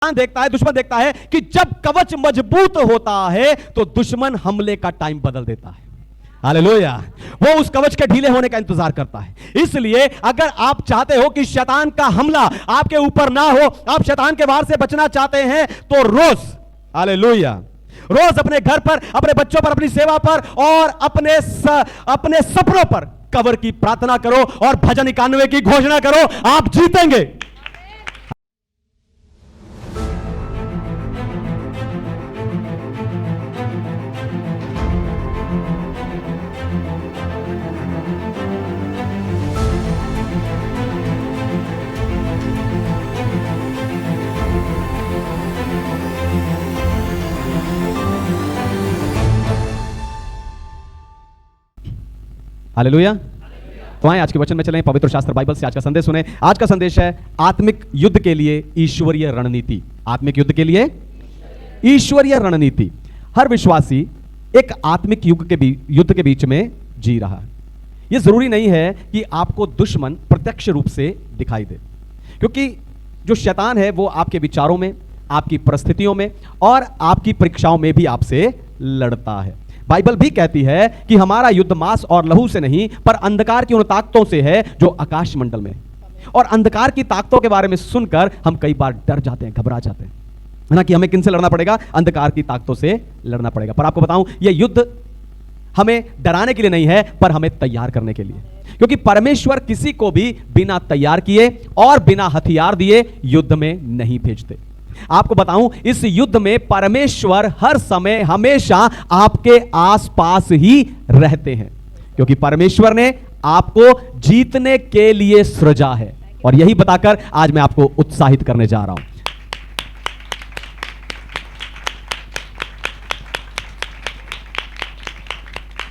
देखता है, दुश्मन देखता है कि जब कवच मजबूत होता है तो दुश्मन हमले का टाइम बदल देता है। हालेलुया। वो उस कवच के ढीले होने का इंतजार करता है। इसलिए अगर आप चाहते हो कि शैतान का हमला आपके ऊपर ना हो, आप शैतान के वार से बचना चाहते हैं, तो रोज, हालेलुया, रोज अपने घर पर, अपने बच्चों पर, अपनी सेवा पर और अपने सपनों पर कवर की प्रार्थना करो और भजन 91 की घोषणा करो, आप जीतेंगे। हालेलुया। तो आए आज के वचन में चलें, पवित्र शास्त्र बाइबल से आज का संदेश सुने। आज का संदेश है आत्मिक युद्ध के लिए ईश्वरीय रणनीति। आत्मिक युद्ध के लिए ईश्वरीय रणनीति। हर विश्वासी एक आत्मिक युद्ध के बीच में जी रहा है। यह जरूरी नहीं है कि आपको दुश्मन प्रत्यक्ष रूप से दिखाई दे, क्योंकि जो शैतान है वो आपके विचारों में, आपकी परिस्थितियों में और आपकी परीक्षाओं में भी आपसे लड़ता है। बाइबल भी कहती है कि हमारा युद्ध मांस और लहू से नहीं, पर अंधकार की उन ताकतों से है जो आकाश मंडल में। और अंधकार की ताकतों के बारे में सुनकर हम कई बार डर जाते हैं, घबरा जाते हैं, है ना, कि हमें किनसे लड़ना पड़ेगा? अंधकार की ताकतों से लड़ना पड़ेगा। पर आपको बताऊं, यह युद्ध हमें डराने के लिए नहीं है, पर हमें तैयार करने के लिए, क्योंकि परमेश्वर किसी को भी बिना तैयार किए और बिना हथियार दिए युद्ध में नहीं भेजते। आपको बताऊं, इस युद्ध में परमेश्वर हर समय हमेशा आपके आसपास ही रहते हैं, क्योंकि परमेश्वर ने आपको जीतने के लिए सृजा है। और यही बताकर आज मैं आपको उत्साहित करने जा रहा हूं।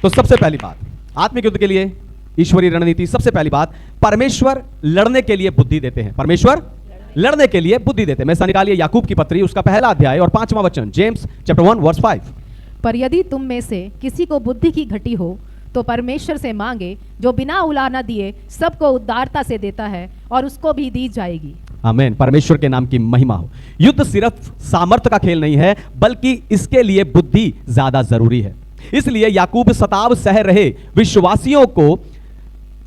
तो सबसे पहली बात, आत्मिक युद्ध के लिए ईश्वरीय रणनीति। सबसे पहली बात, परमेश्वर लड़ने के लिए बुद्धि देते हैं। परमेश्वर लड़ने के लिए बुद्धि देते हैं। मैं निकालिए याकूब की पत्री, उसका पहला अध्याय और 5वां वचन, जेम्स चैप्टर 1 वर्स 5। पर यदि तुम में से किसी को बुद्धि की घटी हो तो परमेश्वर से मांगे, जो बिना उलाहना दिए सबको उदारता से देता है, और उसको भी दी जाएगी। आमीन। परमेश्वर के नाम की महिमा हो। युद्ध सिर्फ सामर्थ्य का खेल नहीं है, बल्कि इसके लिए बुद्धि ज्यादा जरूरी है। इसलिए याकूब सताव सह रहे विश्वासियों को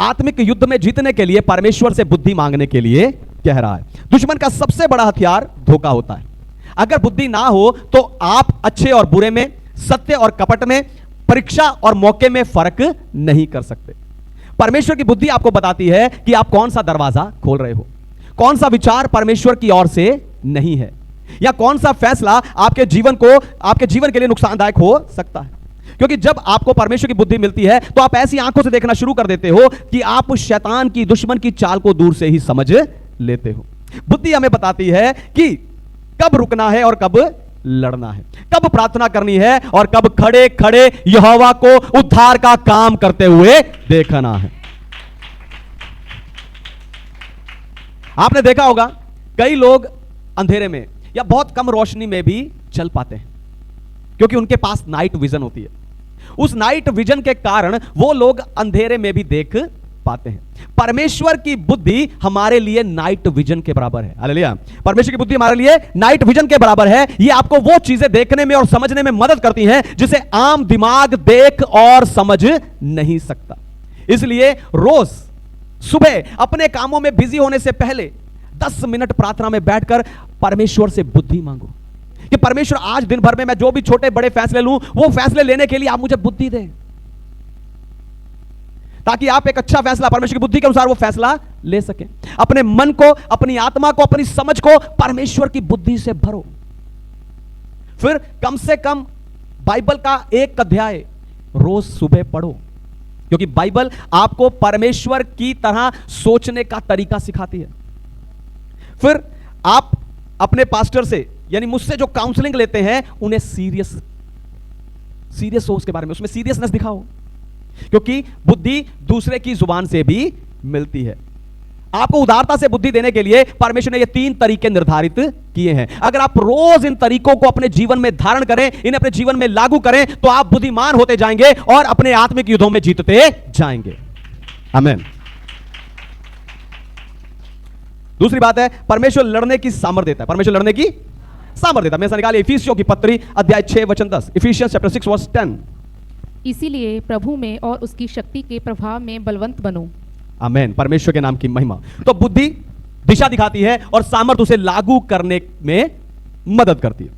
आत्मिक युद्ध में जीतने के लिए परमेश्वर से बुद्धि मांगने के लिए कह रहा है। दुश्मन का सबसे बड़ा हथियार धोखा होता है। अगर बुद्धि ना हो तो आप अच्छे और बुरे में, सत्य और कपट में, परीक्षा और मौके में फर्क नहीं कर सकते। परमेश्वर की बुद्धि आपको बताती है कि आप कौन सा दरवाजा खोल रहे हो, कौन सा विचार परमेश्वर की ओर से नहीं है, या कौन सा फैसला आपके जीवन के लिए नुकसानदायक हो सकता है। क्योंकि जब आपको परमेश्वर की बुद्धि मिलती है तो आप ऐसी आंखों से देखना शुरू कर देते हो कि आप शैतान की, दुश्मन की चाल को दूर से ही समझ लेते हो। बुद्धि हमें बताती है कि कब रुकना है और कब लड़ना है, कब प्रार्थना करनी है और कब खड़े खड़े यहोवा को उद्धार का काम करते हुए देखना है। आपने देखा होगा कई लोग अंधेरे में या बहुत कम रोशनी में भी चल पाते हैं, क्योंकि उनके पास नाइट विजन होती है। उस नाइट विजन के कारण वो लोग अंधेरे में भी देख पाते हैं। परमेश्वर की बुद्धि हमारे लिए नाइट विजन के बराबर है। हालेलुया। परमेश्वर की बुद्धि हमारे लिए नाइट विजन के बराबर है। ये आपको वो चीजें देखने में और समझने में मदद करती हैं जिसे आम दिमाग देख और समझ नहीं सकता। इसलिए रोज सुबह अपने कामों में बिजी होने से पहले 10 मिनट प्रार्थना में बैठकर परमेश्वर से बुद्धि मांगो कि परमेश्वर आज दिन भर में मैं जो भी छोटे बड़े फैसले लूं, वो फैसले लेने के लिए आप मुझे बुद्धि दें, ताकि आप एक अच्छा फैसला परमेश्वर की बुद्धि के अनुसार वो फैसला ले सकें। अपने मन को, अपनी आत्मा को, अपनी समझ को परमेश्वर की बुद्धि से भरो। फिर कम से कम बाइबल का एक अध्याय रोज सुबह पढ़ो, क्योंकि बाइबल आपको परमेश्वर की तरह सोचने का तरीका सिखाती है। फिर आप अपने पास्टर से, यानी मुझसे जो काउंसलिंग लेते हैं, उन्हें सीरियस हो उसके बारे में, उसमें सीरियसनेस दिखाओ, क्योंकि बुद्धि दूसरे की जुबान से भी मिलती है। आपको उदारता से बुद्धि देने के लिए परमेश्वर ने ये 3 तरीके निर्धारित किए हैं। अगर आप रोज इन तरीकों को अपने जीवन में धारण करें, इन्हें अपने जीवन में लागू करें, तो आप बुद्धिमान होते जाएंगे और अपने आत्मिक युद्धों में जीतते जाएंगे। आमीन। दूसरी बात है, परमेश्वर लड़ने की सामर्थ्य देता है। परमेश्वर लड़ने की सामर्थ देता है। मैं से निकालिए इफिसियों की पत्री अध्याय 6 वचन 10, इफिशियंस चैप्टर 6 वर्स 10। इसीलिए प्रभु में और उसकी शक्ति के प्रभाव में बलवंत बनो। आमेन, परमेश्वर के नाम की महिमा। तो बुद्धि दिशा दिखाती है और सामर्थ्य उसे लागू करने में मदद करती है।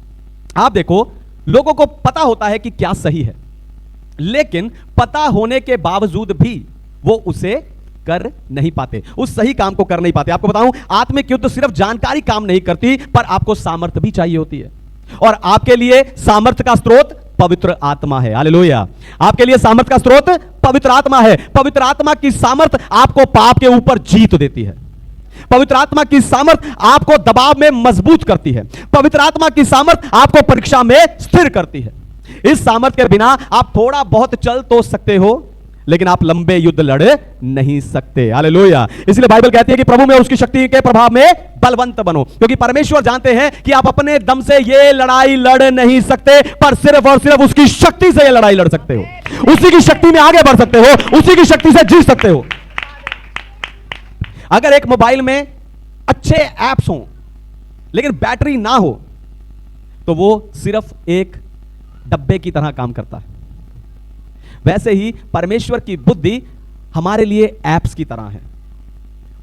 आप देखो, लोगों को पता होता है कि क्या सही है, लेकिन पता होने के बावजूद भी वो उसे कर नहीं पाते, उस सही काम को कर नहीं पाते। आपको बताऊं, आत्मिक युद्ध सिर्फ जानकारी काम नहीं करती, पर आपको सामर्थ्य भी चाहिए होती है। और आपके लिए सामर्थ्य का स्रोत पवित्र आत्मा है। हालेलुया। आपके लिए सामर्थ्य का स्रोत पवित्र आत्मा है। पवित्र आत्मा की सामर्थ्य आपको पाप के ऊपर जीत देती है। पवित्र आत्मा की सामर्थ्य आपको दबाव में मजबूत करती है। पवित्र आत्मा की सामर्थ्य आपको परीक्षा में स्थिर करती है। इस सामर्थ्य के बिना आप थोड़ा बहुत चल तो सकते हो, लेकिन आप लंबे युद्ध लड़ नहीं सकते। हालेलुया। इसलिए बाइबल कहती है कि प्रभु में उसकी शक्ति के प्रभाव में बलवंत बनो, क्योंकि परमेश्वर जानते हैं कि आप अपने दम से ये लड़ाई लड़ नहीं सकते, पर सिर्फ और सिर्फ उसकी शक्ति से ये लड़ाई लड़ सकते हो। उसी की शक्ति में आगे बढ़ सकते हो, उसी की शक्ति से जीत सकते हो। अगर एक मोबाइल में अच्छे ऐप्स हो लेकिन बैटरी ना हो, तो वो सिर्फ एक डब्बे की तरह काम करता है। वैसे ही परमेश्वर की बुद्धि हमारे लिए ऐप्स की तरह है,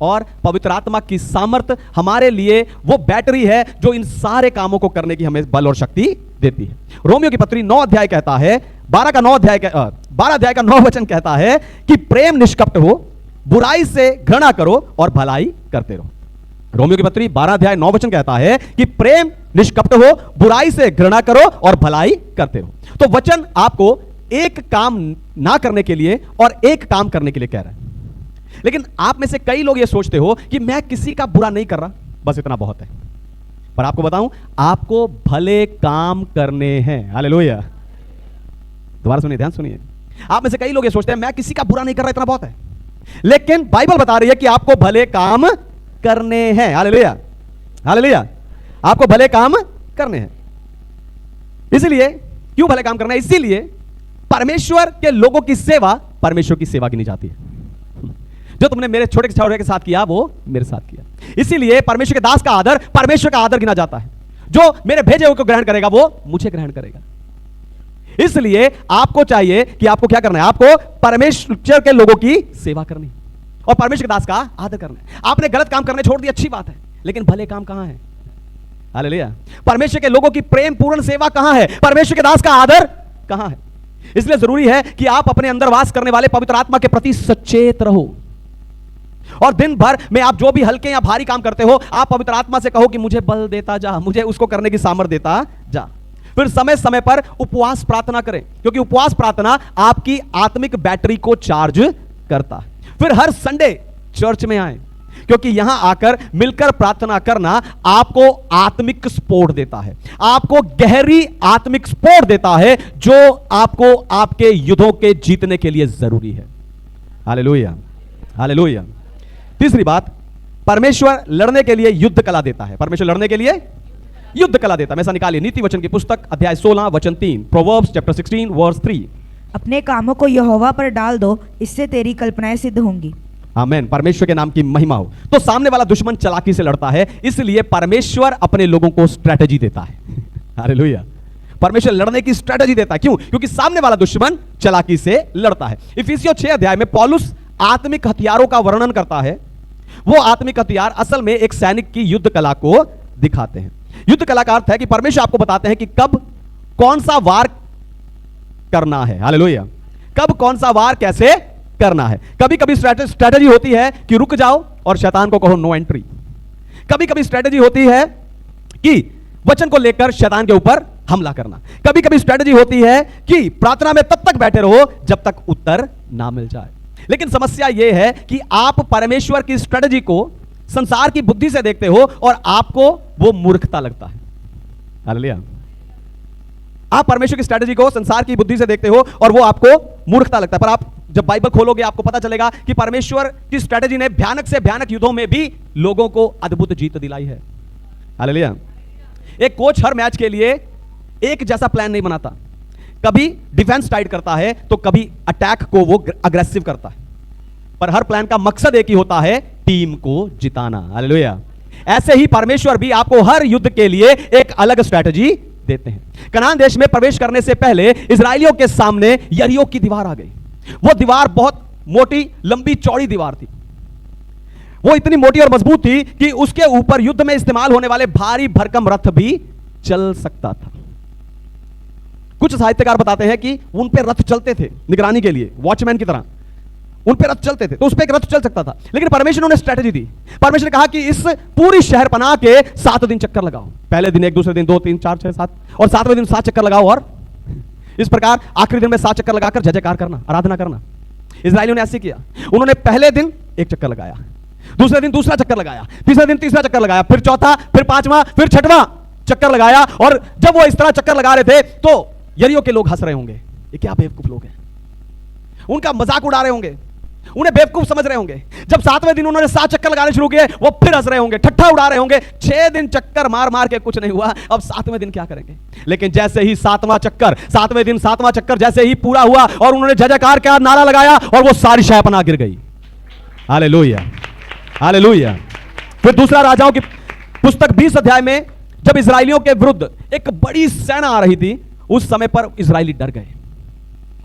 और पवित्र आत्मा की सामर्थ्य हमारे लिए वो बैटरी है जो इन सारे कामों को करने की हमें बल और शक्ति देती है। रोमियो की पत्री 9 अध्याय कहता है, 12 अध्याय का 9 वचन कहता है कि प्रेम निष्कपट हो, बुराई से घृणा करो और भलाई करते रहो। रोमियो की पत्री 12 अध्याय 9 वचन कहता है कि प्रेम निष्कपट हो, बुराई से घृणा करो और भलाई करते रहो। तो वचन आपको एक काम ना करने के लिए और एक काम करने के लिए कह रहा है। लेकिन आप में से कई लोग ये सोचते हो कि मैं किसी का बुरा नहीं कर रहा, बस इतना बहुत है। पर आपको बताऊं, आपको भले काम करने हैं। हालेलुया। दोबारा सुनिए, ध्यान सुनिए। आप में से कई लोग ये सोचते हैं मैं किसी का बुरा नहीं कर रहा, इतना बहुत है। लेकिन बाइबल बता रही है कि आपको भले काम करने हैं। Hallelujah, hallelujah. आपको भले काम करने हैं। इसलिए क्यों भले काम करना है? इसीलिए परमेश्वर के लोगों की सेवा परमेश्वर की सेवा गिनी जाती है। जो तुमने मेरे छोटे छोटे के साथ किया, वो मेरे साथ किया। इसीलिए परमेश्वर के दास का आदर परमेश्वर का आदर गिना जाता है। जो मेरे भेजे हुए को ग्रहण करेगा, वो मुझे ग्रहण करेगा। इसलिए आपको चाहिए कि आपको क्या करना है? आपको परमेश्वर के लोगों की सेवा करनी और परमेश्वर के दास का आदर करना है। आपने गलत काम करने छोड़ दिया, अच्छी बात है, लेकिन भले काम कहां है? हालेलुया। परमेश्वर के लोगों की प्रेम पूर्ण सेवा कहां है? परमेश्वर के दास का आदर कहां है? इसलिए जरूरी है कि आप अपने अंदर वास करने वाले पवित्र आत्मा के प्रति सचेत रहो, और दिन भर में आप जो भी हल्के या भारी काम करते हो, आप पवित्र आत्मा से कहो कि मुझे बल देता जा, मुझे उसको करने की सामर्थ्य देता जा। फिर समय समय पर उपवास प्रार्थना करें, क्योंकि उपवास प्रार्थना आपकी आत्मिक बैटरी को चार्ज करता है। फिर हर संडे चर्च में आए, क्योंकि यहां आकर मिलकर प्रार्थना करना आपको आत्मिक सपोर्ट देता है, आपको गहरी आत्मिक सपोर्ट देता है, जो आपको आपके युद्धों के जीतने के लिए जरूरी है। Hallelujah, hallelujah. तीसरी बात, परमेश्वर लड़ने के लिए युद्ध कला देता है। परमेश्वर लड़ने के लिए युद्ध कला देता है। मैं ऐसा निकालिए नीति वचन की पुस्तक अध्याय 16 वचन 3, प्रोवर्ब्स चैप्टर 16 वर्स 3। अपने कामों को यहोवा पर डाल दो, इससे तेरी कल्पनाएं सिद्ध होंगी। आमेन, परमेश्वर के नाम की महिमा हो। तो सामने वाला दुश्मन चालाकी से लड़ता है, इसलिए परमेश्वर अपने लोगों को स्ट्रेटजी देता है। हालेलुया। परमेश्वर लड़ने की स्ट्रेटजी देता है। क्यों? क्योंकि सामने वाला दुश्मन चालाकी से लड़ता है। इफिसियों 6 अध्याय में पौलुस आत्मिक हथियारों का वर्णन करता है। वो आत्मिक हथियार असल में एक सैनिक की युद्ध कला को दिखाते हैं। युद्ध कला का अर्थ है कि परमेश्वर आपको बताते हैं कि कब कौन सा वार करना है। हालेलुया। कब कौन सा वार कैसे करना है। कभी कभी स्ट्रेटजी होती है कि रुक जाओ और शैतान को कहो नो एंट्री। कभी कभी स्ट्रेटजी होती है कि वचन को लेकर शैतान के ऊपर हमला करना। कभी कभी स्ट्रेटजी होती है कि प्रार्थना में तब तक बैठे रहो जब तक उत्तर ना मिल जाए। लेकिन समस्या यह है कि आप परमेश्वर की स्ट्रेटजी को संसार की बुद्धि से देखते हो और आपको वो मूर्खता लगता है। हालेलुया। आप परमेश्वर की स्ट्रेटजी को संसार की बुद्धि से देखते हो और वो आपको मूर्खता लगता है। पर आप जब बाइबल खोलोगे आपको पता चलेगा कि परमेश्वर की स्ट्रेटजी ने भयानक से भयानक युद्धों में भी लोगों को अद्भुत जीत दिलाई है। हालेलुया। एक कोच हर मैच के लिए एक जैसा प्लान नहीं बनाता। कभी डिफेंस टाइट करता है तो कभी अटैक को वो अग्रेसिव करता है, पर हर प्लान का मकसद एक ही होता है, टीम को जिताना। हालेलुया। ऐसे ही परमेश्वर भी आपको हर युद्ध के लिए एक अलग स्ट्रैटेजी देते हैं। कनान देश में प्रवेश करने से पहले इजरायलियों के सामने यरीहो की दीवार आ गई। वो दीवार बहुत मोटी, लंबी, चौड़ी दीवार थी। वो इतनी मोटी और मजबूत थी कि उसके ऊपर युद्ध में इस्तेमाल होने वाले भारी भरकम रथ भी चल सकता था। कुछ साहित्यकार बताते हैं कि उन पे रथ चलते थे निगरानी के लिए, वॉचमैन की तरह उन पे रथ चलते थे, तो उस पे एक रथ चल सकता था। लेकिन परमेश्वर ने स्ट्रेटजी दी। परमेश्वर ने कहा कि इस पूरी शहर पनाह के 7 दिन चक्कर लगाओ। पहले दिन 1, दूसरे दिन 2, 3, 4, 6, 7 और 7वें दिन 7 चक्कर लगाओ, और इस प्रकार आखिरी दिन में 7 चक्कर लगाकर जय जयकार करना, आराधना करना। इजरायलियों ने ऐसे किया। उन्होंने पहले दिन 1 चक्कर लगाया, दूसरे दिन दूसरा चक्कर लगाया, तीसरे दिन तीसरा चक्कर लगाया, फिर चौथा, फिर 5वां, फिर 6वां चक्कर लगाया। और जब वो इस तरह चक्कर लगा रहे थे तो यरीहो के लोग हंस रहे होंगे, ये क्या बेवकूफ लोग हैं, उनका मजाक उड़ा रहे होंगे, उन्हें बेवकूफ समझ रहे होंगे। जब 7वें दिन उन्होंने 7 चक्कर लगाने शुरू किए, वो फिर हंस रहे होंगे, ठट्ठा उड़ा रहे होंगे। 6 दिन चक्कर मार मार के कुछ नहीं हुआ, अब 7वें दिन क्या करेंगे। लेकिन जैसे ही 7वां चक्कर, 7वें दिन 7वां चक्कर जैसे ही पूरा हुआ और उन्होंने जय जयकार का नारा लगाया, और वो सारी शहर पनाह गिर गई। Hallelujah, hallelujah. फिर दूसरा राजाओं की पुस्तक 20 अध्याय में जब इजरायलियों के विरुद्ध एक बड़ी सेना आ रही थी, उस समय पर इजरायली डर गए,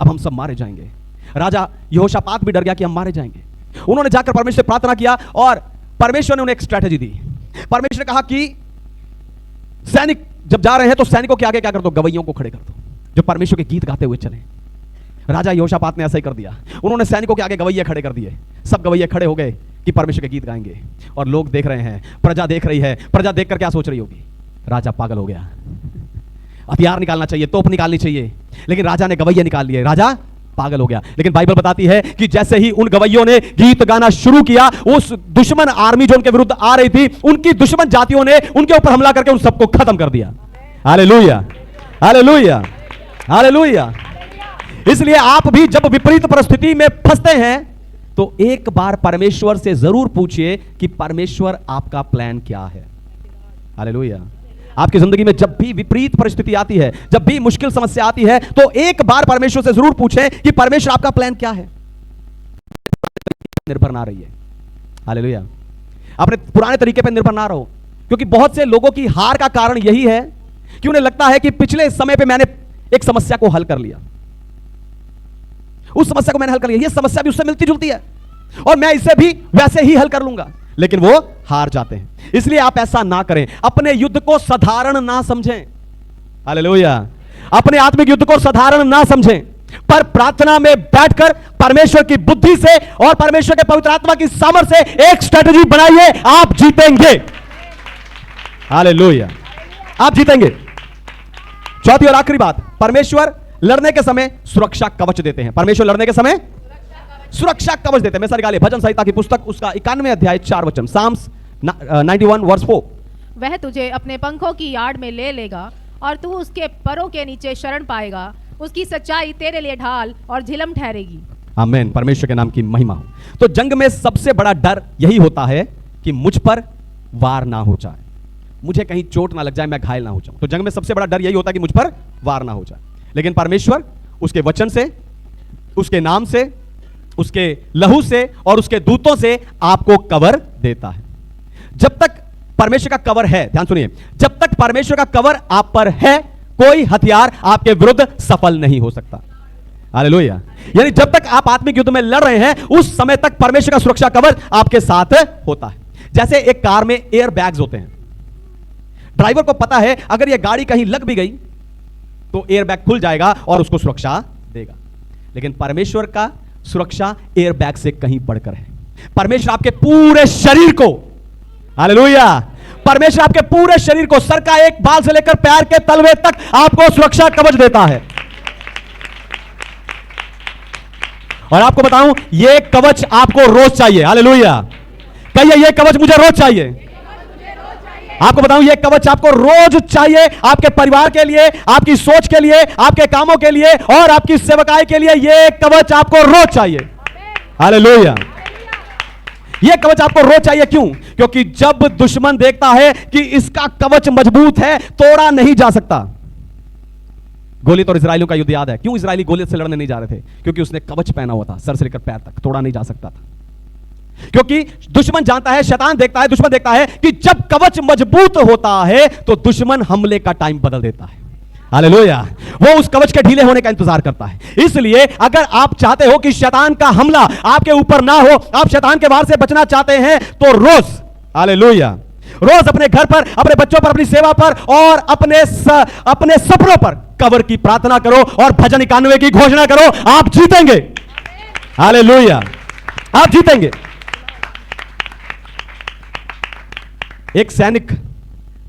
अब हम सब मारे जाएंगे। राजा यहोशापात भी डर गया कि हम मारे जाएंगे। उन्होंने जाकर परमेश्वर से प्रार्थना किया और परमेश्वर ने उन्हें एक स्ट्रेटजी दी। परमेश्वर ने कहा कि सैनिक जब जा रहे हैं तो सैनिकों के आगे क्या कर दो, गवैयों को खड़े कर दो जो परमेश्वर के गीत गाते हुए चले। राजा यहोशापात ने ऐसा ही कर दिया। उन्होंने सैनिकों के आगे गवैये खड़े कर दिए। सब गवैये खड़े हो गए कि परमेश्वर के गीत गाएंगे, और लोग देख रहे हैं, प्रजा देख रही है। प्रजा देखकर क्या सोच रही होगी, राजा पागल हो गया, हथियार निकालना चाहिए, तोप निकालनी चाहिए, लेकिन राजा ने गवैये निकाल लिए, राजा पागल हो गया। लेकिन बाइबल बताती है कि जैसे ही उन गवैयों ने गीत गाना शुरू किया, उस दुश्मन आर्मी जो उनके विरुद्ध आ रही थी, उनकी दुश्मन जातियों ने उनके ऊपर हमला करके उन सबको खत्म कर दिया। Hallelujah, hallelujah, hallelujah. इसलिए आप भी जब विपरीत परिस्थिति में फंसते हैं तो एक बार परमेश्वर से जरूर पूछिए कि परमेश्वर आपका प्लान क्या है। हालेलुया। आपकी जिंदगी में जब भी विपरीत परिस्थिति आती है, जब भी मुश्किल समस्या आती है, तो एक बार परमेश्वर से जरूर पूछें कि परमेश्वर आपका प्लान क्या है। निर्भर ना रहिए। हालेलुया। अपने पुराने तरीके पर निर्भर ना रहो, क्योंकि बहुत से लोगों की हार का कारण यही है कि उन्हें लगता है कि पिछले समय पे मैंने एक समस्या को हल कर लिया, उस समस्या को मैंने हल कर लिया, ये समस्या भी उससे मिलती जुलती है और मैं इसे भी वैसे ही हल कर लूंगा, लेकिन वो हार जाते हैं। इसलिए आप ऐसा ना करें। अपने युद्ध को साधारण ना समझें। हालेलुया। अपने आत्मिक युद्ध को साधारण ना समझें, पर प्रार्थना में बैठकर परमेश्वर की बुद्धि से और परमेश्वर के पवित्र आत्मा की सामर्थ्य से एक स्ट्रेटजी बनाइए, आप जीतेंगे। हालेलुया, आप जीतेंगे। चौथी और आखिरी बात, परमेश्वर लड़ने के समय सुरक्षा कवच देते हैं। परमेश्वर लड़ने के समय सुरक्षा कवच देते हैं। मैं निकालिए भजन संहिता की पुस्तक उसका 91 अध्याय 4 वचन, साम्स 91 वर्स 4। वह तुझे अपने पंखों की आड़ में ले लेगा और तू उसके परों के नीचे शरण पाएगा। उसकी सच्चाई तेरे लिए ढाल और झिलम ठहरेगी। आमीन। परमेश्वर के नाम की महिमा हो। तो जंग में सबसे बड़ा डर यही होता है कि मुझ पर वार ना हो जाए, मुझे कहीं चोट ना लग जाए, मैं घायल ना हो जाऊं। तो जंग में सबसे बड़ा डर यही होता है कि मुझ पर वार ना हो जाए। लेकिन परमेश्वर उसके वचन से, उसके नाम से, उसके लहू से और उसके दूतों से आपको कवर देता है। जब तक परमेश्वर का कवर है, ध्यान सुनिए, जब तक परमेश्वर का कवर आप पर है, कोई हथियार आपके विरुद्ध सफल नहीं हो सकता। हालेलुया। यानी जब तक आप आत्मिक युद्ध में लड़ रहे हैं, उस समय तक परमेश्वर का सुरक्षा कवर आपके साथ होता है। जैसे एक कार में एयर बैग्स होते हैं, ड्राइवर को पता है अगर यह गाड़ी कहीं लग भी गई तो एयर बैग खुल जाएगा और उसको सुरक्षा देगा। लेकिन परमेश्वर का सुरक्षा एयर बैग से कहीं बढ़कर है। परमेश्वर आपके पूरे शरीर को, हालेलुया, परमेश्वर आपके पूरे शरीर को, सर का एक बाल से लेकर पैर के तलवे तक आपको सुरक्षा कवच देता है। और आपको बताऊं, यह कवच आपको रोज चाहिए। हालेलुया। कहिए, यह कवच मुझे रोज चाहिए। आपको बताऊं, यह कवच आपको रोज चाहिए, आपके परिवार के लिए, आपकी सोच के लिए, आपके कामों के लिए और आपकी सेवकाई के लिए। यह कवच आपको रोज चाहिए। हालेलुया। यह कवच आपको रोज चाहिए। क्यों? क्योंकि जब दुश्मन देखता है कि इसका कवच मजबूत है, तोड़ा नहीं जा सकता। गोलियत और इजराइलियों का युद्ध याद है। क्यों इजराइली गोलियत से लड़ने नहीं जा रहे थे? क्योंकि उसने कवच पहना हुआ था, सर से लेकर पैर तक, तोड़ा नहीं जा सकता था। क्योंकि दुश्मन जानता है, शैतान देखता है, दुश्मन देखता है कि जब कवच मजबूत होता है तो दुश्मन हमले का टाइम बदल देता है। हालेलुया। वो उस कवच के ढीले होने का इंतजार करता है। इसलिए अगर आप चाहते हो कि शैतान का हमला आपके ऊपर ना हो, आप शैतान के वार से बचना चाहते हैं, तो रोज, हालेलुया, रोज अपने घर पर, अपने बच्चों पर, अपनी सेवा पर और अपने सपनों पर कवर की प्रार्थना करो और भजन 91 की घोषणा करो। आप जीतेंगे। हालेलुया, आप जीतेंगे। एक सैनिक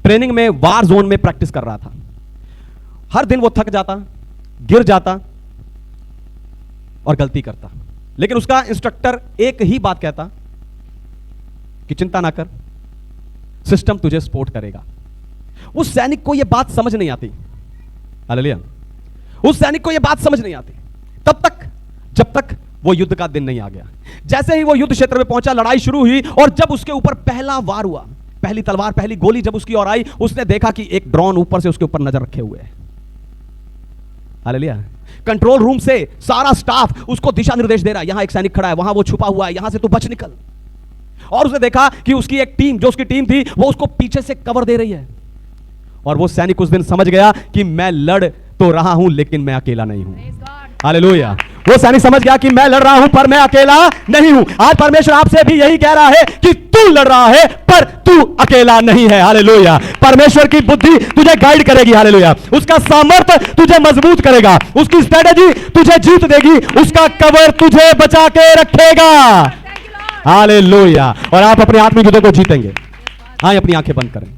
ट्रेनिंग में वार जोन में प्रैक्टिस कर रहा था। हर दिन वो थक जाता, गिर जाता और गलती करता, लेकिन उसका इंस्ट्रक्टर एक ही बात कहता कि चिंता ना कर, सिस्टम तुझे सपोर्ट करेगा। उस सैनिक को यह बात समझ नहीं आती। हालेलुया। उस सैनिक को यह बात समझ नहीं आती तब तक जब तक वो युद्ध का दिन नहीं आ गया। जैसे ही वो युद्ध क्षेत्र में पहुंचा, लड़ाई शुरू हुई और जब उसके ऊपर पहला वार हुआ, पहली तलवार, पहली गोली जब उसकी ओर आई, उसने देखा कि एक ड्रोन ऊपर से उसके ऊपर नजर रखे हुए है। हालेलुया। कंट्रोल रूम से सारा स्टाफ उसको दिशा निर्देश दे रहा है, यहां एक सैनिक खड़ा है, वहां वो छुपा हुआ है, यहां से तू बच निकल। और उसने देखा कि उसकी एक टीम, जो उसकी टीम थी, वो उसको पीछे से कवर दे रही है। और वो सैनिक उस दिन समझ गया कि मैं लड़ तो रहा हूं लेकिन मैं अकेला नहीं हूं। हालेलुया। वो सैनिक समझ गया कि मैं लड़ रहा हूं पर मैं अकेला नहीं हूं। आज परमेश्वर आपसे भी यही कह रहा है कि तू लड़ रहा है पर तू अकेला नहीं है। हालेलुया। परमेश्वर की बुद्धि तुझे गाइड करेगी। हालेलुया। उसका सामर्थ्य तुझे मजबूत करेगा, उसकी स्ट्रेटेजी तुझे जीत देगी, उसका कवर तुझे बचा के रखेगा। हालेलुया। और आप अपने आत्मिक युद्धों को जीतेंगे। हाँ, अपनी आंखें बंद करें।